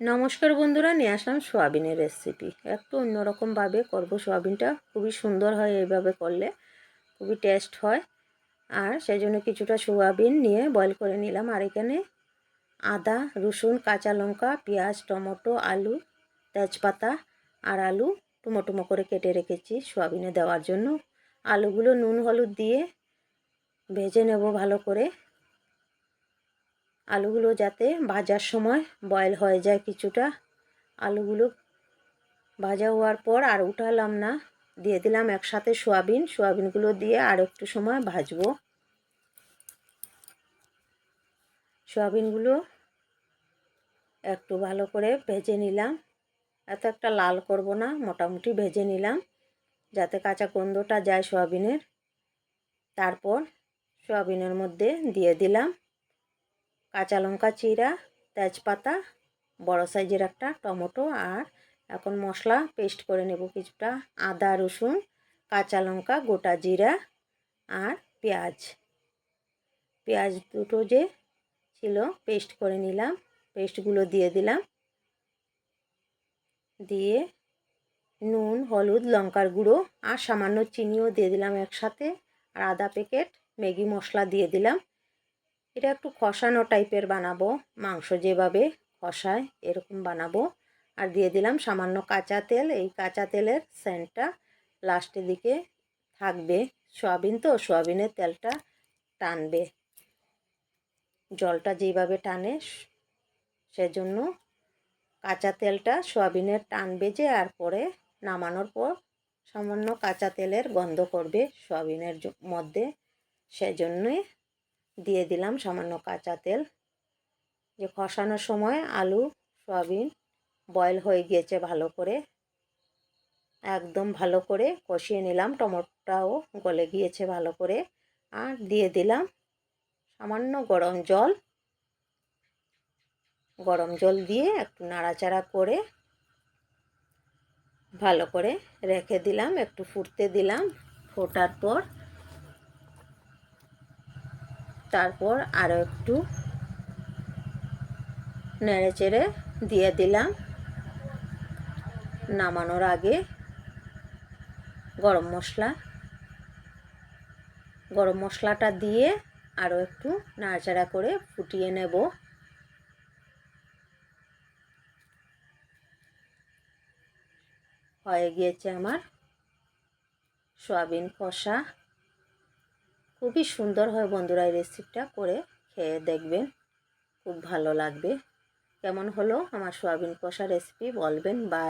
নমস্কার বন্ধুরা, নিয়ে আসলাম সোয়াবিনের রেসিপি। একটু অন্যরকমভাবে করব সোয়াবিনটা, খুবই সুন্দর হয় এইভাবে করলে, খুবই টেস্ট হয়। আর সেই জন্য কিছুটা সোয়াবিন নিয়ে বয়েল করে নিলাম। আর এখানে আদা, রসুন, কাঁচা লঙ্কা, পেঁয়াজ, টমেটো, আলু, তেজপাতা আর আলু টুমো টুমো করে কেটে রেখেছি সোয়াবিনে দেওয়ার জন্য। আলুগুলো নুন হলুদ দিয়ে ভেজে নেব ভালো করে। আলুগুলো যাতে ভাজার সময় বয়েল হয়ে যায় কিছুটা। আলুগুলো ভাজা হওয়ার পর আর উঠালাম না, দিয়ে দিলাম একসাথে সোয়াবিনগুলো দিয়ে আর একটু সময় ভাজবো। সোয়াবিনগুলো একটু ভালো করে ভেজে নিলাম, এত একটা লাল করব না, মোটামুটি ভেজে নিলাম যাতে কাঁচা গন্ধটা যায় সোয়াবিনের। তারপর সোয়াবিনের মধ্যে দিয়ে দিলাম কাঁচা লঙ্কা চিরা, তেজপাতা, বড় সাইজের একটা টমেটো। আর এখন মশলা পেস্ট করে নেব কিছুটা, আদা, রসুন, কাঁচা লঙ্কা, গোটা জিরা আর পেঁয়াজ দুটো যে ছিল পেস্ট করে নিলাম, পেস্টগুলো দিয়ে দিলাম। দিয়ে নুন, হলুদ, লঙ্কার গুঁড়ো আর সামান্য চিনিও দিয়ে দিলাম একসাথে। আর আধা প্যাকেট ম্যাগি মশলা দিয়ে দিলাম। এটা একটু কষানো টাইপের বানাবো, মাংস যেভাবে কষায় এরকম বানাবো। আর দিয়ে দিলাম সামান্য কাঁচা তেল, এই কাঁচা তেলের সেন্টটা লাস্টের দিকে থাকবে। সয়াবিন তো, সয়াবিনের তেলটা টানবে, জলটা যেভাবে টানে সেজন্য কাঁচা তেলটা সয়াবিনের টানবে যে। আর পরে নামানোর পর সামান্য কাঁচা তেলের গন্ধ করবে সয়াবিনের মধ্যে, সেজন্যই দিয়ে দিলাম সামান্য কাঁচা তেল। যে কষানোর সময় আলু সয়াবিন বয়েল হয়ে গিয়েছে ভালো করে, একদম ভালো করে কষিয়ে নিলাম, টমেটোটাও গলে গিয়েছে ভালো করে। আর দিয়ে দিলাম সামান্য গরম জল দিয়ে একটু নাড়াচাড়া করে ভালো করে রেখে দিলাম, একটু ফুটতে দিলাম। ফোটার পর তারপর আরও একটু নেড়ে চেড়ে দিয়ে দিলাম নামানোর আগে গরম মশলাটা দিয়ে আরও একটু নাড়াচাড়া করে ফুটিয়ে নেব। হয়ে গিয়েছে আমার সয়াবিন কষা, খুবই সুন্দর হয় বন্ধুরা। এই রেসিপিটা করে খেয়ে দেখবেন, খুব ভালো লাগবে। কেমন হলো আমার সয়াবিন কষা রেসিপি বলবেন। বা